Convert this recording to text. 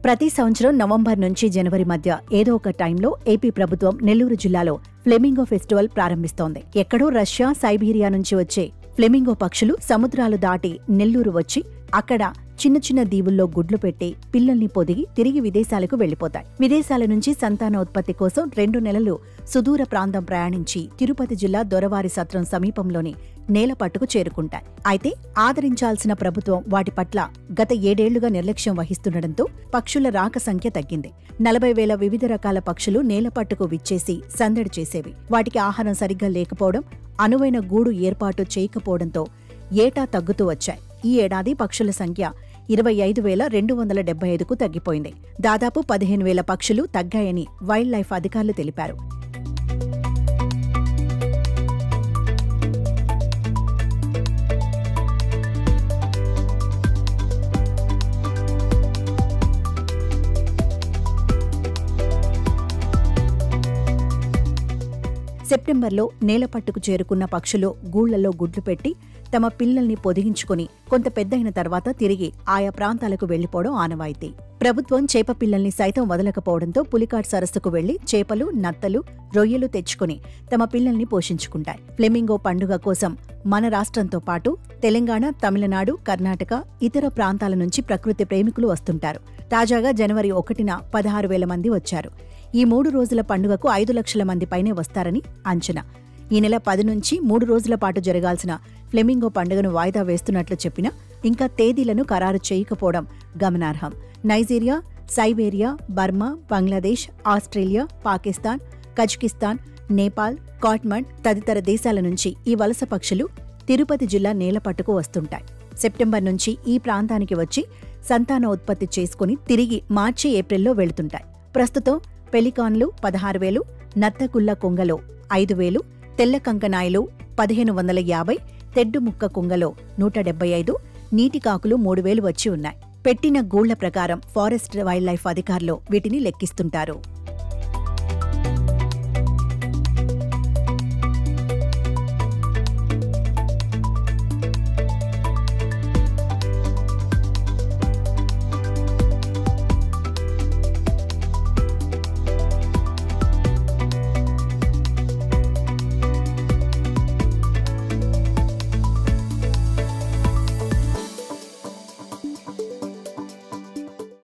ప్రతి సంవత్సరం నవంబర్ నుంచి జనవరి మధ్య ఏదో ఒక టైంలో ఏపీ ప్రభుత్వం నెల్లూరు జిల్లాలో ఫ్లెమింగో ఫెస్టివల్ ప్రారంభిస్తోంది. ఎక్కడో రష్యా, సైబీరియా నుంచి వచ్చే ఫ్లెమింగో పక్షులు సముద్రాలు దాటి నెల్లూరు వచ్చి అక్కడ చిన్న చిన్న దీవుల్లో గుడ్లు పెట్టి పిల్లల్ని పొదిగి తిరిగి విదేశాలకు వెళ్లిపోతాయి. విదేశాల నుంచి సంతానోత్పత్తి కోసం 2 నెలలు సుదూర ప్రాంతం ప్రయాణించి తిరుపతి జిల్లా దొరవారి సత్రం సమీపంలోని నేలపట్టుకు చేరుకుంటాయి. అయితే ఆదరించాల్సిన ప్రభుత్వం వాటి పట్ల గత 7 ఏళ్లుగా నిర్లక్ష్యం వహిస్తుండటంతో పక్షుల రాక సంఖ్య తగ్గింది. 40,000 వివిధ రకాల పక్షులు నేలపట్టుకు విచ్చేసి సందడి చేసేవి. వాటికి ఆహారం సరిగ్గా లేకపోవడం, అనువైన గూడు ఏర్పాటు చేయకపోవడంతో ఏటా తగ్గుతూ వచ్చాయి. ఈ ఏడాది పక్షుల సంఖ్య 25,275కు తగ్గిపోయింది. దాదాపు 15,000 పక్షులు తగ్గాయని వైల్డ్ లైఫ్ అధికారులు తెలిపారు. సెప్టెంబర్లో నేలపట్టుకు చేరుకున్న పక్షులు గూళ్లలో గుడ్లు పెట్టి తమ పిల్లల్ని పొదిగించుకుని కొంత పెద్దయిన తర్వాత తిరిగి ఆయా ప్రాంతాలకు వెళ్లిపోవడం ఆనవాయితీ. ప్రభుత్వం చేప పిల్లల్ని సైతం వదలకపోవడంతో పులికాట్ సరస్సుకు వెళ్లి చేపలు, నత్తలు, రొయ్యలు తెచ్చుకుని తమ పిల్లల్ని పోషించుకుంటాయి. ఫ్లెమింగో పండుగ కోసం మన రాష్ట్రంతో పాటు తెలంగాణ, తమిళనాడు, కర్ణాటక, ఇతర ప్రాంతాల నుంచి ప్రకృతి ప్రేమికులు వస్తుంటారు. తాజాగా జనవరి 1న 16,000 మంది వచ్చారు. ఈ 3 రోజుల పండుగకు 5 లక్షల మంది పైనే వస్తారని అంచనా. ఈ నెల 10 నుంచి 3 రోజుల పాటు జరగాల్సిన ఫ్లెమింగో పండుగను వాయిదా వేస్తున్నట్లు చెప్పినా ఇంకా తేదీలను ఖరారు చేయకపోవడం గమనార్హం. Nigeria, Siberia, Burma, Bangladesh, Australia, Pakistan, Kazakhstan, Nepal, Kathmandu తదితర దేశాల నుంచి ఈ వలస పక్షులు తిరుపతి జిల్లా నేలపట్టుకు వస్తుంటాయి. సెప్టెంబర్ నుంచి ఈ ప్రాంతానికి వచ్చి సంతానోత్పత్తి చేసుకుని తిరిగి మార్చి, ఏప్రిల్లో వెళుతుంటాయి. ప్రస్తుతం పెలికాన్లు 16,000, నత్తకుల్ల కొంగలో 5,000, తెల్ల కంకనాయలు 1,550, తెడ్డుముక్క కొంగలో 175, నీటికాకులు 3,000 వచ్చి ఉన్నాయి. పెట్టిన గూళ్ల ప్రకారం ఫారెస్ట్ వైల్డ్ లైఫ్ అధికారులు వీటిని లెక్కిస్తుంటారు.